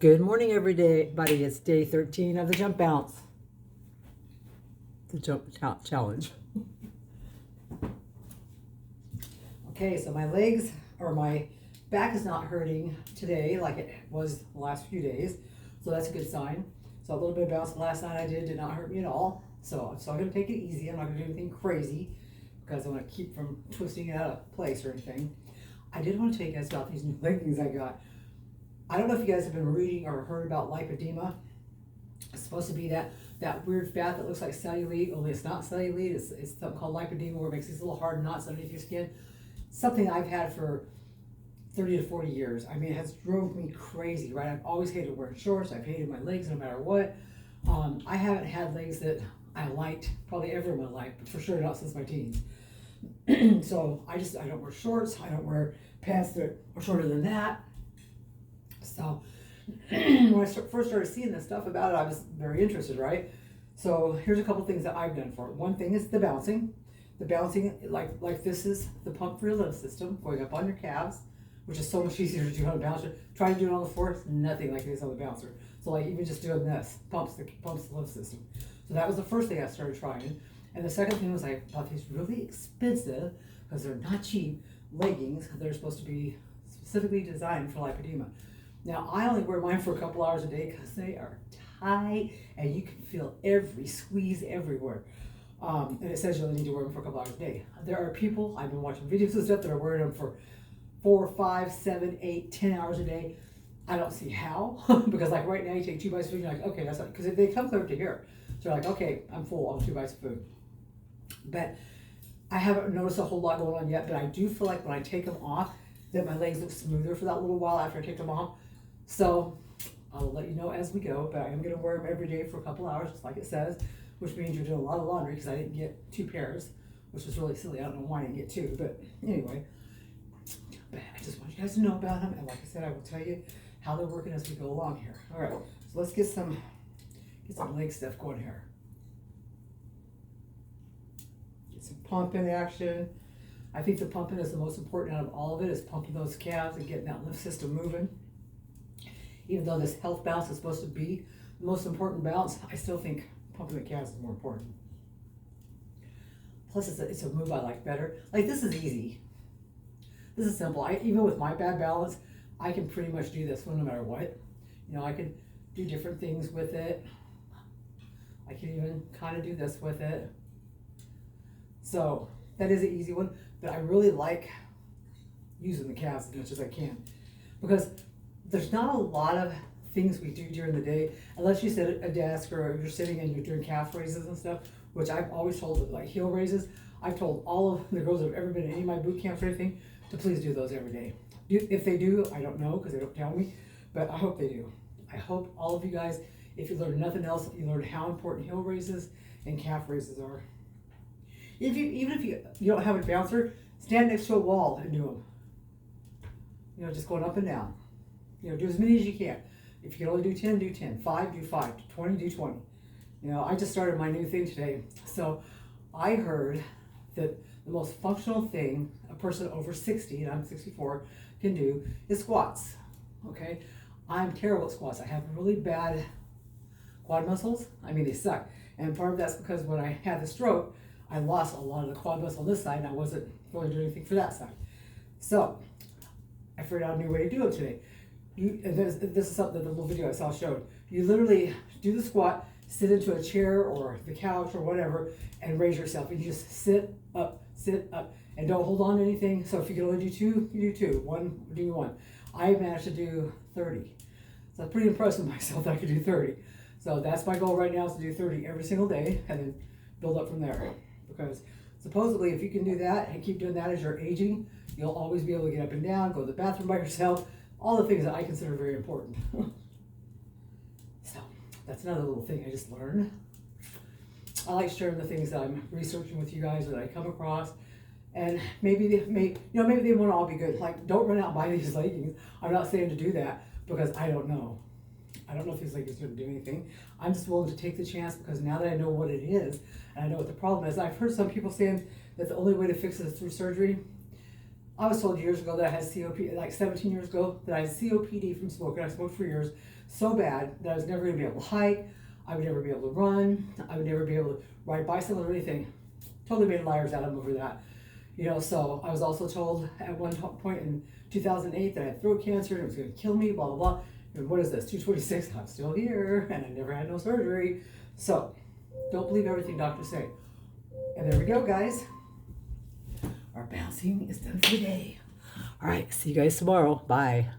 Good morning, everybody. It's day 13 of the jump bounce, the jump challenge. Okay, so my legs or my back is not hurting today like it was the last few days, so that's a good sign. So a little bit of bouncing last night I did not hurt me at all. So I'm going to take it easy. I'm not going to do anything crazy because I want to keep from twisting it out of place or anything. I did want to tell you guys about these new leggings I got. I don't know if you guys have been reading or heard about lipedema. It's supposed to be that weird fat that looks like cellulite, only it's not cellulite. It's something called lipedema where it makes these little hard knots underneath your skin. Something I've had for 30 to 40 years. I mean, it has drove me crazy, right? I've always hated wearing shorts. I've hated my legs no matter what. I haven't had legs that I liked probably ever in my life, but for sure not since my teens. So I don't wear shorts. I don't wear pants that are shorter than that. So when I first started seeing this stuff about it, I was very interested, right? So here's a couple things that I've done for it. One thing is the bouncing. The bouncing, like this is the pump for your lymph system, going up on your calves, which is so much easier to do on a bouncer. Try to do it on the floor, it's nothing like it is on the bouncer. So like even just doing this, pumps the lymph system. So that was the first thing I started trying. And the second thing was I bought these really expensive, because they're not cheap, leggings. They're supposed to be specifically designed for lipedema. Now, I only wear mine for a couple hours a day because they are tight and you can feel every squeeze everywhere. And it says you only need to wear them for a couple hours a day. There are people, I've been watching videos and stuff that are wearing them for 4, 5, 7, 8, 10 hours a day. I don't see how, because like right now you take 2 bites of food and you're like, okay, that's not, because they come clear to here. So you're like, okay, I'm full on 2 bites of food. But I haven't noticed a whole lot going on yet, but I do feel like when I take them off, that my legs look smoother for that little while after I take them off. So I'll let you know as we go, but I am going to wear them every day for a couple hours, just like it says, which means you're doing a lot of laundry because I didn't get 2 pairs, which is really silly. I don't know why I didn't get 2, but anyway. But I just want you guys to know about them, and like I said, I will tell you how they're working as we go along here. All right, so let's get some leg stuff going here. Get some pumping action. I think the pumping is the most important out of all of it, is pumping those calves and getting that lymph system moving. Even though this health bounce is supposed to be the most important bounce, I still think pumping the calves is more important. Plus, it's a move I like better. Like, this is easy. This is simple. Even with my bad balance, I can pretty much do this one no matter what. You know, I can do different things with it. I can even kind of do this with it. So that is an easy one, but I really like using the calves as much as I can, because there's not a lot of things we do during the day, unless you sit at a desk or you're sitting and you're doing calf raises and stuff, which I've always told, like heel raises, I've told all of the girls that have ever been in any of my boot camps or anything to please do those every day. If they do, I don't know because they don't tell me, but I hope they do. I hope all of you guys, if you learn nothing else, you learn how important heel raises and calf raises are. Even if you don't have a bouncer, stand next to a wall and do them. You know, just going up and down. You know, do as many as you can. If you can only do 10, do 10. 5, do 5. 20, do 20. You know, I just started my new thing today. So I heard that the most functional thing a person over 60, and I'm 64, can do is squats. Okay? I'm terrible at squats. I have really bad quad muscles. I mean, they suck. And part of that's because when I had the stroke, I lost a lot of the quad muscle on this side, and I wasn't really doing anything for that side. So I figured out a new way to do it today. This is something that the little video I saw showed. You literally do the squat, sit into a chair or the couch or whatever, and raise yourself. And you just sit up, and don't hold on to anything. So if you can only do 2, you do 2. 1, do 1. I managed to do 30. So I'm pretty impressed with myself that I could do 30. So that's my goal right now, is to do 30 every single day and then build up from there. Because supposedly if you can do that and keep doing that as you're aging, you'll always be able to get up and down, go to the bathroom by yourself, all the things that I consider very important. So that's another little thing I just learned. I like sharing the things that I'm researching with you guys that I come across, and maybe they won't all be good. Like, don't run out and buy these leggings. I'm not saying to do that because I don't know. I don't know if these leggings are going to do anything. I'm just willing to take the chance because now that I know what it is and I know what the problem is, I've heard some people saying that the only way to fix it is through surgery. I was told years ago that I had COPD, like 17 years ago, that I had COPD from smoking. I smoked for years so bad that I was never going to be able to hike. I would never be able to run. I would never be able to ride a bicycle or anything. Totally made liars out of them over that. You know, so I was also told at one point in 2008 that I had throat cancer and it was going to kill me, blah, blah, blah. And what is this, 226? I'm still here and I never had no surgery. So don't believe everything doctors say. And there we go, guys. Our bouncing is done for the day. All right, see you guys tomorrow. Bye.